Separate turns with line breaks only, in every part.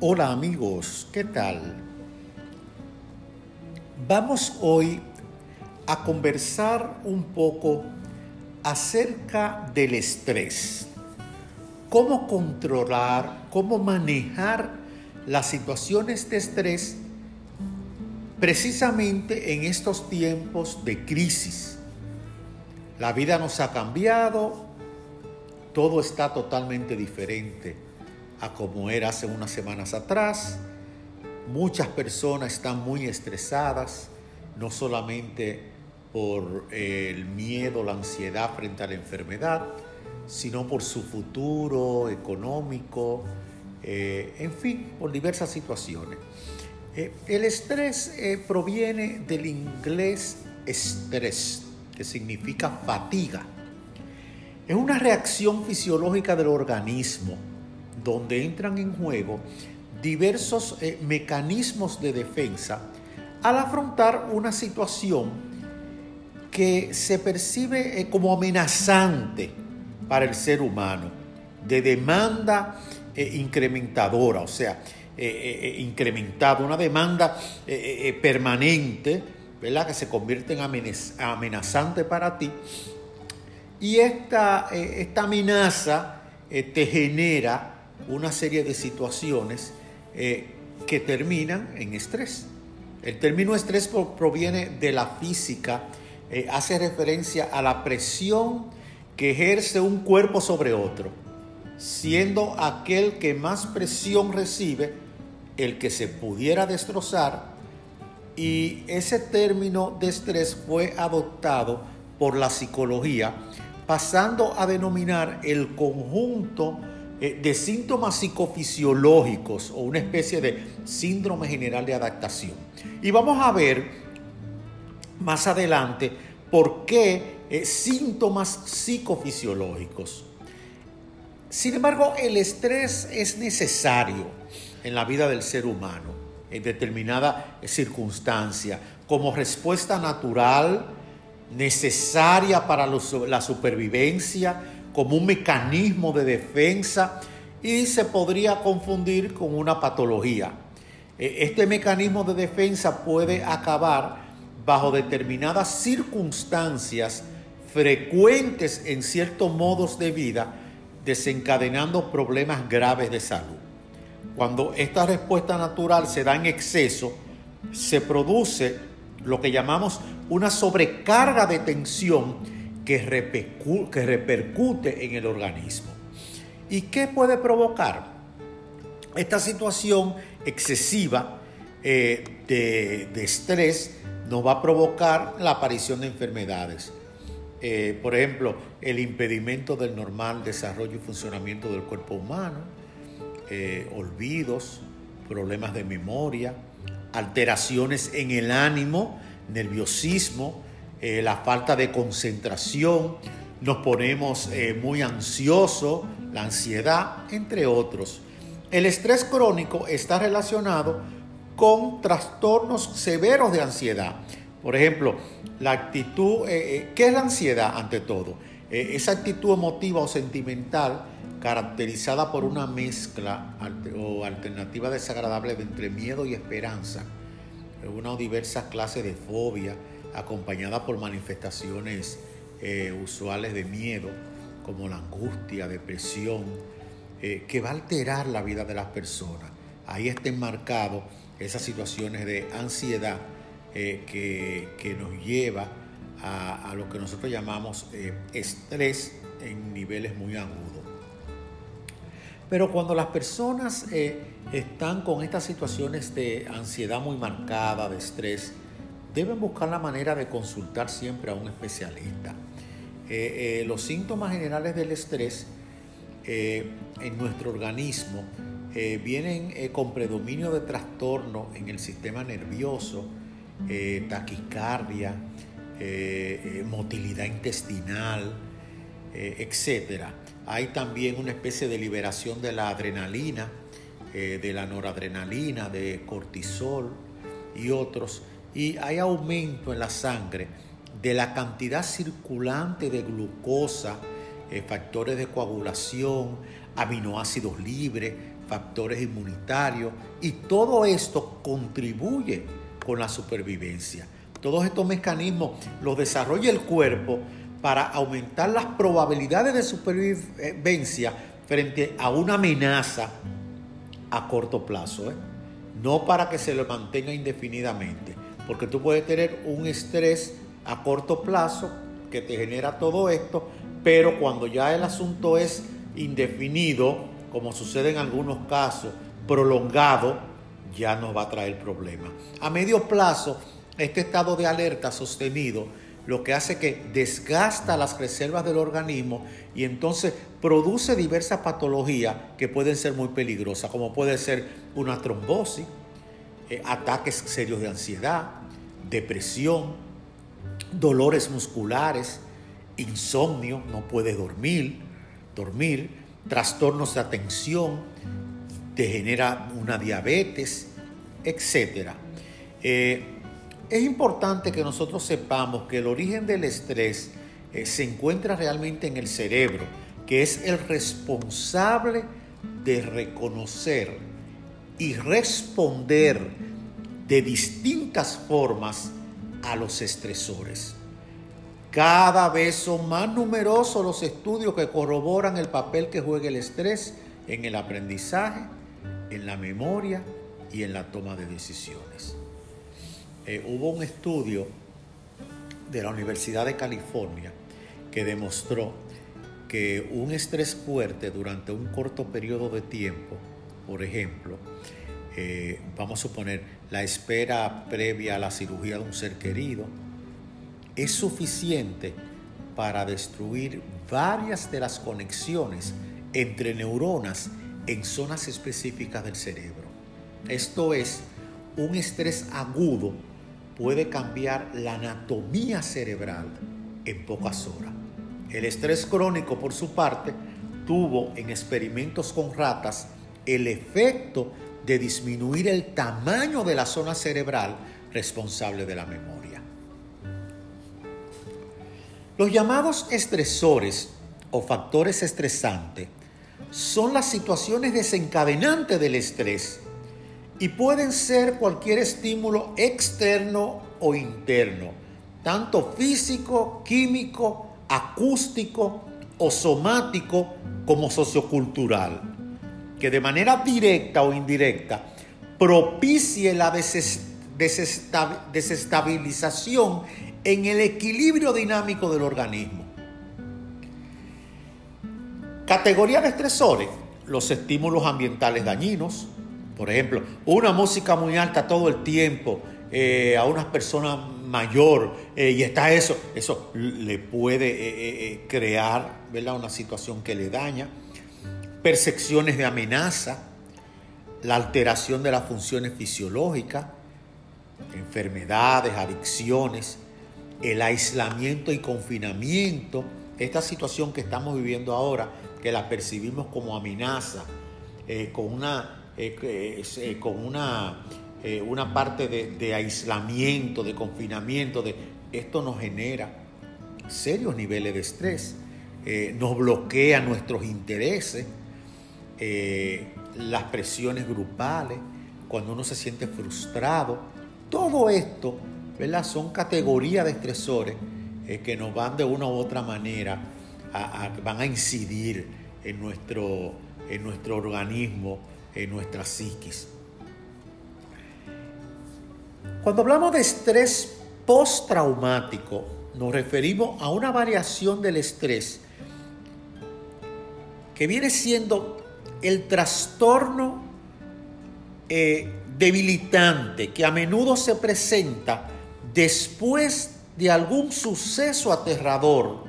Hola amigos, ¿qué tal? Vamos hoy a conversar un poco acerca del estrés. Cómo controlar, cómo manejar las situaciones de estrés precisamente en estos tiempos de crisis. La vida nos ha cambiado, todo está totalmente diferente a como era hace unas semanas atrás. Muchas personas están muy estresadas, no solamente por el miedo, la ansiedad frente a la enfermedad, sino por su futuro económico, en fin, por diversas situaciones. El estrés proviene del inglés stress, que significa fatiga. Es una reacción fisiológica del organismo donde entran en juego diversos mecanismos de defensa al afrontar una situación que se percibe como amenazante para el ser humano, de demanda incrementadora, o sea, incrementada, una demanda permanente, ¿verdad?, que se convierte en amenazante para ti. Y esta amenaza te genera una serie de situaciones que terminan en estrés. El término estrés proviene de la física, hace referencia a la presión que ejerce un cuerpo sobre otro, siendo aquel que más presión recibe el que se pudiera destrozar, y ese término de estrés fue adoptado por la psicología, pasando a denominar el conjunto de síntomas psicofisiológicos o una especie de síndrome general de adaptación. Y vamos a ver más adelante por qué síntomas psicofisiológicos. Sin embargo, el estrés es necesario en la vida del ser humano en determinada circunstancia como respuesta natural, necesaria para la supervivencia, como un mecanismo de defensa, y se podría confundir con una patología. Este mecanismo de defensa puede acabar bajo determinadas circunstancias frecuentes en ciertos modos de vida, desencadenando problemas graves de salud. Cuando esta respuesta natural se da en exceso, se produce lo que llamamos una sobrecarga de tensión que repercute en el organismo. ¿Y qué puede provocar? Esta situación excesiva de estrés nos va a provocar la aparición de enfermedades. Por ejemplo, el impedimento del normal desarrollo y funcionamiento del cuerpo humano, olvidos, problemas de memoria, alteraciones en el ánimo, nerviosismo, la falta de concentración, nos ponemos muy ansiosos, la ansiedad, entre otros. El estrés crónico está relacionado con trastornos severos de ansiedad. Por ejemplo, la actitud, ¿qué es la ansiedad ante todo? Esa actitud emotiva o sentimental caracterizada por una mezcla o alternativa desagradable de entre miedo y esperanza, una o diversas clases de fobia, acompañada por manifestaciones usuales de miedo, como la angustia, depresión, que va a alterar la vida de las personas. Ahí está enmarcado esas situaciones de ansiedad que nos lleva a lo que nosotros llamamos estrés en niveles muy agudos. Pero cuando las personas están con estas situaciones de ansiedad muy marcada, de estrés, deben buscar la manera de consultar siempre a un especialista. Los síntomas generales del estrés en nuestro organismo vienen con predominio de trastorno en el sistema nervioso, taquicardia, motilidad intestinal, etc. Hay también una especie de liberación de la adrenalina, de la noradrenalina, de cortisol y otros. Y hay aumento en la sangre de la cantidad circulante de glucosa, factores de coagulación, aminoácidos libres, factores inmunitarios, y todo esto contribuye con la supervivencia. Todos estos mecanismos los desarrolla el cuerpo para aumentar las probabilidades de supervivencia frente a una amenaza a corto plazo, no para que se lo mantenga indefinidamente, porque tú puedes tener un estrés a corto plazo que te genera todo esto, pero cuando ya el asunto es indefinido, como sucede en algunos casos, prolongado, ya nos va a traer problemas. A medio plazo, este estado de alerta sostenido lo que hace que desgasta las reservas del organismo y entonces produce diversas patologías que pueden ser muy peligrosas, como puede ser una trombosis, ataques serios de ansiedad, depresión, dolores musculares, insomnio, no puedes dormir, trastornos de atención, te genera una diabetes, etc. Es importante que nosotros sepamos que el origen del estrés se encuentra realmente en el cerebro, que es el responsable de reconocer y responder de distintas formas a los estresores. Cada vez son más numerosos los estudios que corroboran el papel que juega el estrés en el aprendizaje, en la memoria y en la toma de decisiones. Hubo un estudio de la Universidad de California que demostró que un estrés fuerte durante un corto periodo de tiempo, por ejemplo, vamos a suponer la espera previa a la cirugía de un ser querido, es suficiente para destruir varias de las conexiones entre neuronas en zonas específicas del cerebro. Esto es, un estrés agudo puede cambiar la anatomía cerebral en pocas horas. El estrés crónico, por su parte, tuvo en experimentos con ratas el efecto de disminuir el tamaño de la zona cerebral responsable de la memoria. Los llamados estresores o factores estresantes son las situaciones desencadenantes del estrés y pueden ser cualquier estímulo externo o interno, tanto físico, químico, acústico o somático como sociocultural, que de manera directa o indirecta propicie la desestabilización en el equilibrio dinámico del organismo. Categoría de estresores: los estímulos ambientales dañinos, por ejemplo, una música muy alta todo el tiempo a una persona mayor y está eso le puede crear, ¿verdad?, una situación que le daña. Percepciones de amenaza, la alteración de las funciones fisiológicas, enfermedades, adicciones, el aislamiento y confinamiento, esta situación que estamos viviendo ahora, que la percibimos como amenaza, con una parte de aislamiento, de confinamiento, esto nos genera serios niveles de estrés, nos bloquea nuestros intereses, las presiones grupales, cuando uno se siente frustrado. Todo esto, ¿verdad?, son categorías de estresores que nos van de una u otra manera van a incidir en nuestro organismo, en nuestra psiquis. Cuando hablamos de estrés postraumático, nos referimos a una variación del estrés que viene siendo el trastorno debilitante que a menudo se presenta después de algún suceso aterrador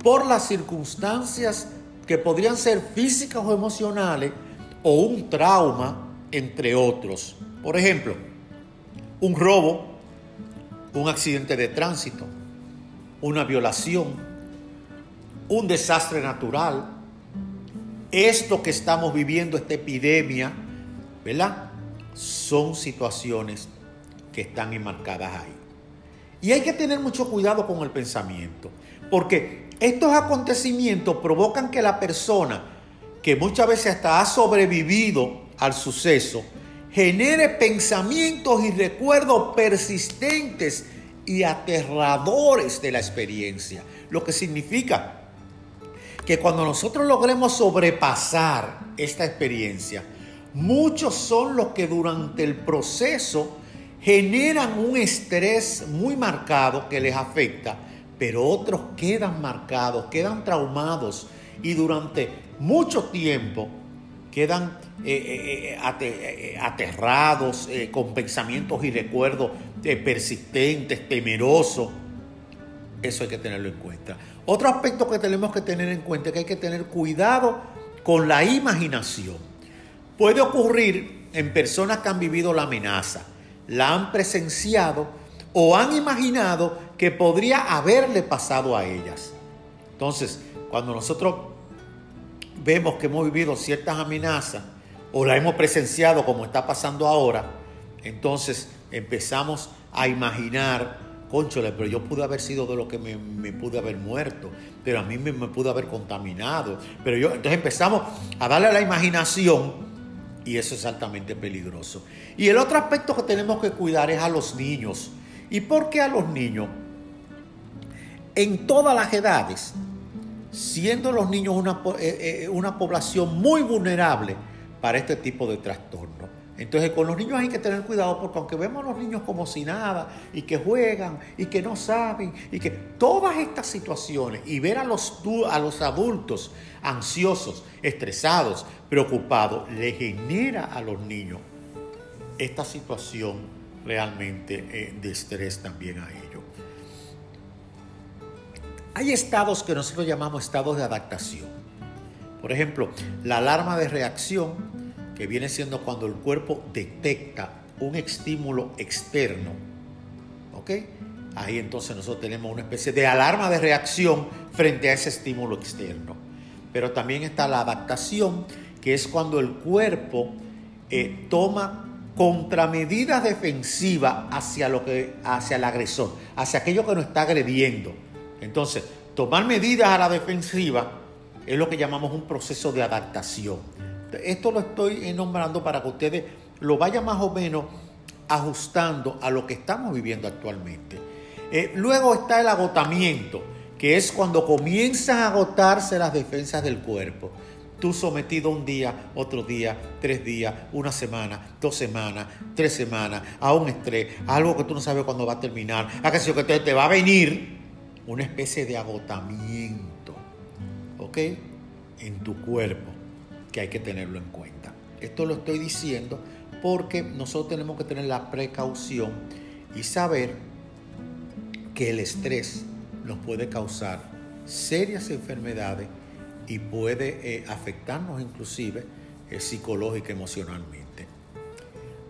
por las circunstancias que podrían ser físicas o emocionales o un trauma, entre otros. Por ejemplo, un robo, un accidente de tránsito, una violación, un desastre natural. Esto que estamos viviendo, esta epidemia, ¿verdad?, son situaciones que están enmarcadas ahí. Y hay que tener mucho cuidado con el pensamiento, porque estos acontecimientos provocan que la persona que muchas veces hasta ha sobrevivido al suceso, genere pensamientos y recuerdos persistentes y aterradores de la experiencia. Lo que significa que cuando nosotros logremos sobrepasar esta experiencia, muchos son los que durante el proceso generan un estrés muy marcado que les afecta, pero otros quedan marcados, quedan traumados y durante mucho tiempo quedan aterrados, con pensamientos y recuerdos persistentes, temerosos. Eso hay que tenerlo en cuenta. Otro aspecto que tenemos que tener en cuenta es que hay que tener cuidado con la imaginación. Puede ocurrir en personas que han vivido la amenaza, la han presenciado o han imaginado que podría haberle pasado a ellas. Entonces, cuando nosotros vemos que hemos vivido ciertas amenazas o la hemos presenciado como está pasando ahora, entonces empezamos a imaginar, cónchole, pero yo pude haber sido de lo que me pude haber muerto, pero a mí me pude haber contaminado, entonces empezamos a darle a la imaginación y eso es altamente peligroso. Y el otro aspecto que tenemos que cuidar es a los niños. ¿Y por qué a los niños? En todas las edades, siendo los niños una población muy vulnerable para este tipo de trastornos. Entonces con los niños hay que tener cuidado porque aunque vemos a los niños como si nada y que juegan y que no saben y que todas estas situaciones y ver a los adultos ansiosos, estresados, preocupados, le genera a los niños esta situación realmente de estrés también a ellos. Hay estados que nosotros llamamos estados de adaptación. Por ejemplo, la alarma de reacción, que viene siendo cuando el cuerpo detecta un estímulo externo. ¿Ok? Ahí entonces nosotros tenemos una especie de alarma de reacción frente a ese estímulo externo. Pero también está la adaptación, que es cuando el cuerpo toma contramedidas defensivas hacia el agresor, hacia aquello que nos está agrediendo. Entonces, tomar medidas a la defensiva es lo que llamamos un proceso de adaptación. Esto lo estoy nombrando para que ustedes lo vayan más o menos ajustando a lo que estamos viviendo actualmente. Luego está el agotamiento, que es cuando comienzan a agotarse las defensas del cuerpo. Tú sometido un día, otro día, 3 días, 1 semana, 2 semanas, 3 semanas, a un estrés, a algo que tú no sabes cuándo va a terminar, a que te va a venir una especie de agotamiento, ¿ok? En tu cuerpo, que hay que tenerlo en cuenta. Esto lo estoy diciendo porque nosotros tenemos que tener la precaución y saber que el estrés nos puede causar serias enfermedades y puede afectarnos inclusive psicológica, emocionalmente.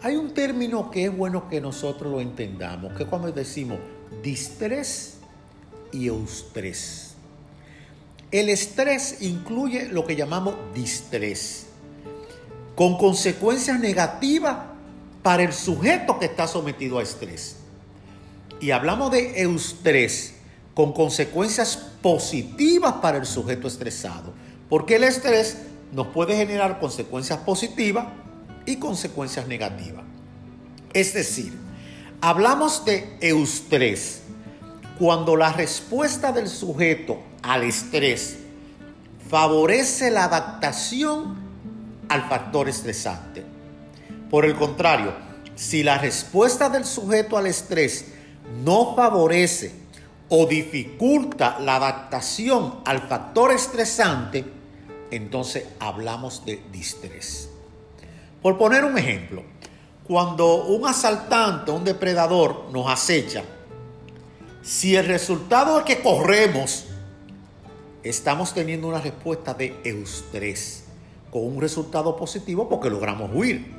Hay un término que es bueno que nosotros lo entendamos, que es cuando decimos distrés y eustrés. El estrés incluye lo que llamamos distrés, con consecuencias negativas para el sujeto que está sometido a estrés. Y hablamos de eustrés, con consecuencias positivas para el sujeto estresado, porque el estrés nos puede generar consecuencias positivas y consecuencias negativas. Es decir, hablamos de eustrés cuando la respuesta del sujeto al estrés favorece la adaptación al factor estresante. Por el contrario, si la respuesta del sujeto al estrés no favorece o dificulta la adaptación al factor estresante, entonces hablamos de distrés. Por poner un ejemplo, cuando un asaltante, un depredador nos acecha, si el resultado es que corremos, estamos teniendo una respuesta de eustrés, con un resultado positivo porque logramos huir.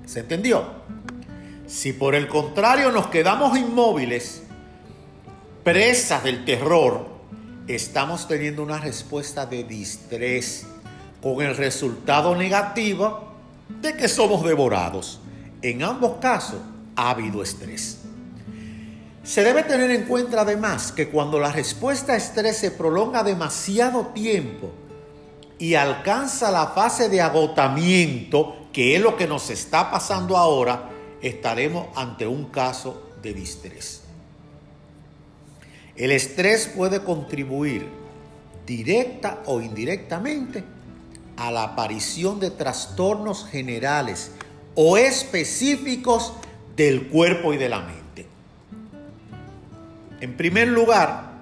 ¿Se entendió? Si por el contrario nos quedamos inmóviles, presas del terror, estamos teniendo una respuesta de distrés, con el resultado negativo de que somos devorados. En ambos casos ha habido estrés. Se debe tener en cuenta además que cuando la respuesta a estrés se prolonga demasiado tiempo y alcanza la fase de agotamiento, que es lo que nos está pasando ahora, estaremos ante un caso de distrés. El estrés puede contribuir directa o indirectamente a la aparición de trastornos generales o específicos del cuerpo y de la mente. En primer lugar,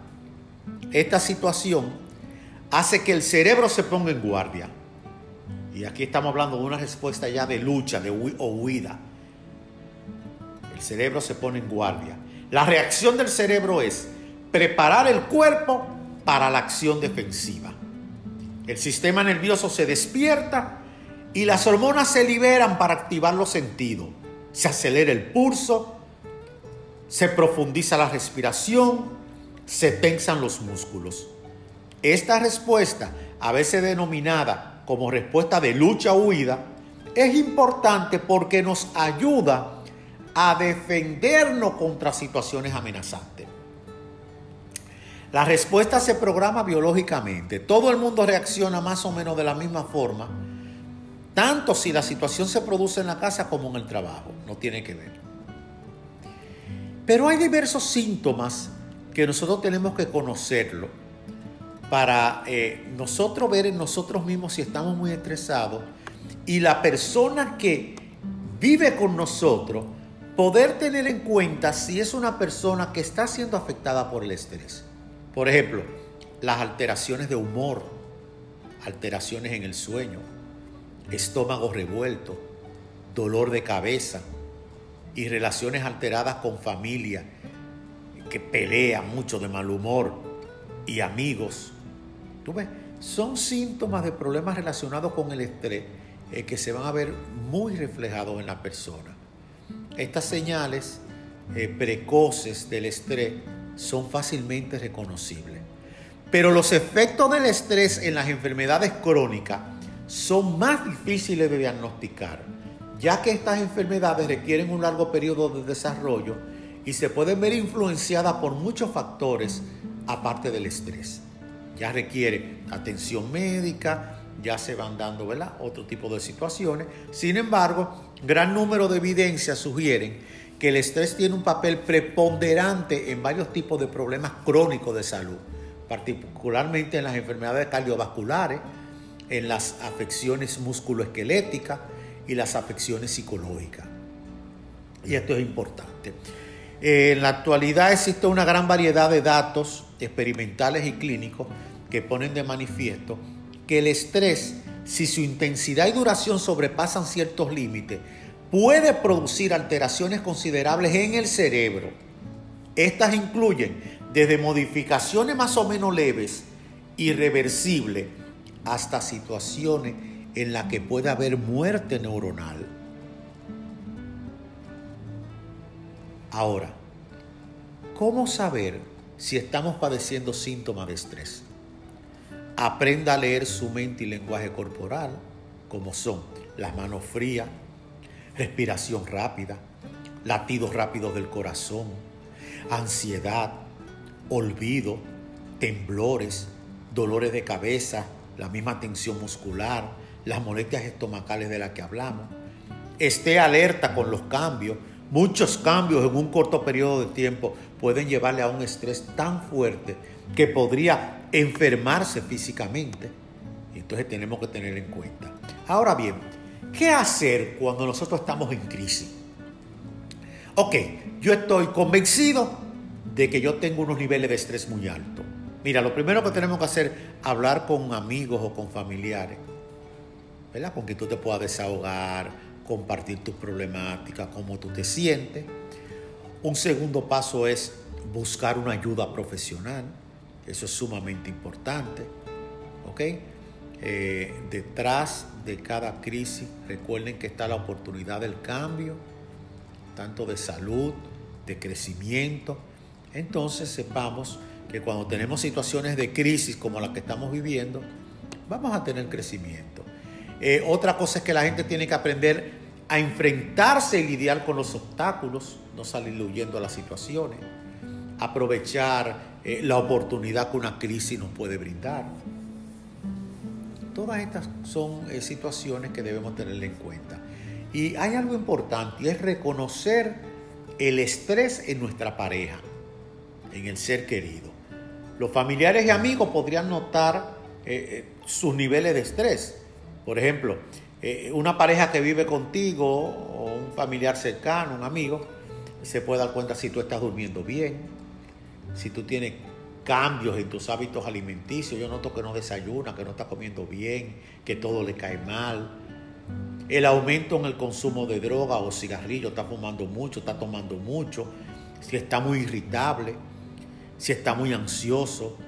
esta situación hace que el cerebro se ponga en guardia. Y aquí estamos hablando de una respuesta ya de lucha o huida. El cerebro se pone en guardia. La reacción del cerebro es preparar el cuerpo para la acción defensiva. El sistema nervioso se despierta y las hormonas se liberan para activar los sentidos. Se acelera el pulso, se profundiza la respiración, se tensan los músculos. Esta respuesta, a veces denominada como respuesta de lucha o huida, es importante porque nos ayuda a defendernos contra situaciones amenazantes. La respuesta se programa biológicamente. Todo el mundo reacciona más o menos de la misma forma, tanto si la situación se produce en la casa como en el trabajo. No tiene que ver. Pero hay diversos síntomas que nosotros tenemos que conocerlo para nosotros ver en nosotros mismos si estamos muy estresados y la persona que vive con nosotros poder tener en cuenta si es una persona que está siendo afectada por el estrés. Por ejemplo, las alteraciones de humor, alteraciones en el sueño, estómago revuelto, dolor de cabeza y relaciones alteradas con familia, que pelean mucho, de mal humor, y amigos. ¿Tú ves? Son síntomas de problemas relacionados con el estrés que se van a ver muy reflejados en la persona. Estas señales precoces del estrés son fácilmente reconocibles. Pero los efectos del estrés en las enfermedades crónicas son más difíciles de diagnosticar, ya que estas enfermedades requieren un largo periodo de desarrollo y se pueden ver influenciadas por muchos factores aparte del estrés. Ya requiere atención médica, ya se van dando, ¿verdad?, otro tipo de situaciones. Sin embargo, gran número de evidencias sugieren que el estrés tiene un papel preponderante en varios tipos de problemas crónicos de salud, particularmente en las enfermedades cardiovasculares, en las afecciones musculoesqueléticas y las afecciones psicológicas. Y esto es importante. En la actualidad existe una gran variedad de datos experimentales y clínicos que ponen de manifiesto que el estrés, si su intensidad y duración sobrepasan ciertos límites, puede producir alteraciones considerables en el cerebro. Estas incluyen desde modificaciones más o menos leves, irreversibles, hasta situaciones en las que puede haber muerte neuronal. Ahora, ¿cómo saber si estamos padeciendo síntomas de estrés? Aprenda a leer su mente y lenguaje corporal, como son las manos frías, respiración rápida, latidos rápidos del corazón, ansiedad, olvido, temblores, dolores de cabeza, la misma tensión muscular, las molestias estomacales de las que hablamos. Esté alerta con los cambios. Muchos cambios en un corto periodo de tiempo pueden llevarle a un estrés tan fuerte que podría enfermarse físicamente. Entonces tenemos que tener en cuenta. Ahora bien, ¿qué hacer cuando nosotros estamos en crisis? Ok, yo estoy convencido de que yo tengo unos niveles de estrés muy altos. Mira, lo primero que tenemos que hacer es hablar con amigos o con familiares, ¿verdad? Con que tú te puedas desahogar, compartir tus problemáticas, cómo tú te sientes. Un segundo paso es buscar una ayuda profesional. Eso es sumamente importante. ¿Ok? Detrás de cada crisis, recuerden que está la oportunidad del cambio, tanto de salud, de crecimiento. Entonces sepamos que cuando tenemos situaciones de crisis como la que estamos viviendo, vamos a tener crecimiento. Otra cosa es que la gente tiene que aprender a enfrentarse y lidiar con los obstáculos, no salir huyendo a las situaciones, aprovechar la oportunidad que una crisis nos puede brindar. Todas estas son situaciones que debemos tener en cuenta. Y hay algo importante, y es reconocer el estrés en nuestra pareja, en el ser querido. Los familiares y amigos podrían notar sus niveles de estrés. Por ejemplo, una pareja que vive contigo o un familiar cercano, un amigo, se puede dar cuenta si tú estás durmiendo bien, si tú tienes cambios en tus hábitos alimenticios. Yo noto que no desayuna, que no está comiendo bien, que todo le cae mal. El aumento en el consumo de droga o cigarrillo, está fumando mucho, está tomando mucho, si está muy irritable, si está muy ansioso,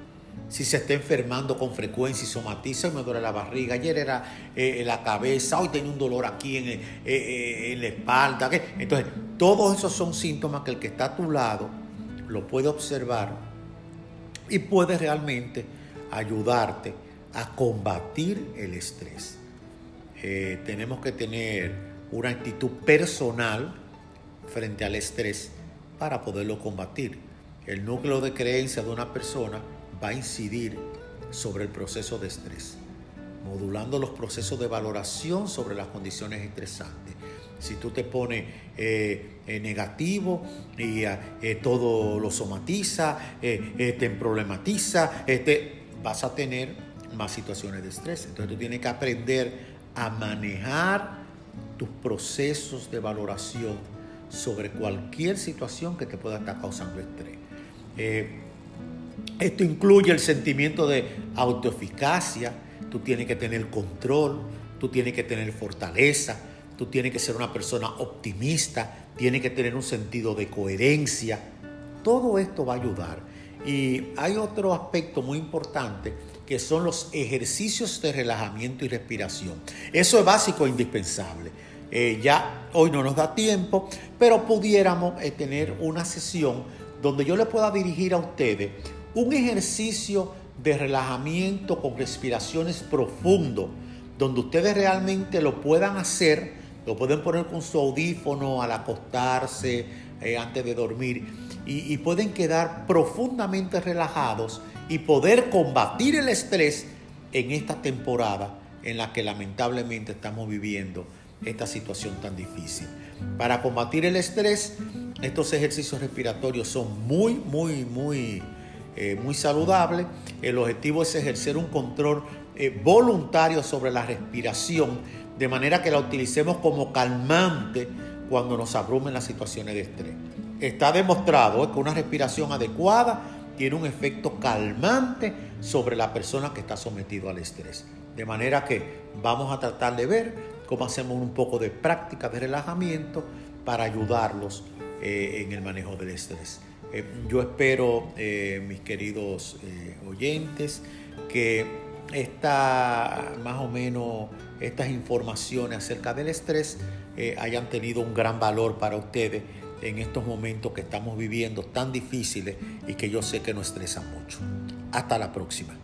si se está enfermando con frecuencia y somatiza, y me duele la barriga, ayer era la cabeza, hoy tengo un dolor aquí en la espalda. Entonces, todos esos son síntomas que el que está a tu lado lo puede observar y puede realmente ayudarte a combatir el estrés. Tenemos que tener una actitud personal frente al estrés para poderlo combatir. El núcleo de creencia de una persona va a incidir sobre el proceso de estrés, modulando los procesos de valoración sobre las condiciones estresantes. Si tú te pones negativo y todo lo somatiza, te problematiza, vas a tener más situaciones de estrés. Entonces tú tienes que aprender a manejar tus procesos de valoración sobre cualquier situación que te pueda estar causando estrés. Esto incluye el sentimiento de autoeficacia. Tú tienes que tener control, tú tienes que tener fortaleza, tú tienes que ser una persona optimista, tienes que tener un sentido de coherencia. Todo esto va a ayudar. Y hay otro aspecto muy importante que son los ejercicios de relajamiento y respiración. Eso es básico e indispensable. Ya hoy no nos da tiempo, pero pudiéramos tener una sesión donde yo le pueda dirigir a ustedes un ejercicio de relajamiento con respiraciones profundas, donde ustedes realmente lo puedan hacer, lo pueden poner con su audífono al acostarse, antes de dormir, y pueden quedar profundamente relajados y poder combatir el estrés en esta temporada en la que lamentablemente estamos viviendo esta situación tan difícil. Para combatir el estrés, estos ejercicios respiratorios son muy saludables. El objetivo es ejercer un control voluntario sobre la respiración, de manera que la utilicemos como calmante cuando nos abrumen las situaciones de estrés. Está demostrado que una respiración adecuada tiene un efecto calmante sobre la persona que está sometida al estrés. De manera que vamos a tratar de ver cómo hacemos un poco de práctica de relajamiento para ayudarlos en el manejo del estrés. Yo espero, mis queridos oyentes, que más o menos estas informaciones acerca del estrés hayan tenido un gran valor para ustedes en estos momentos que estamos viviendo tan difíciles y que yo sé que nos estresan mucho. Hasta la próxima.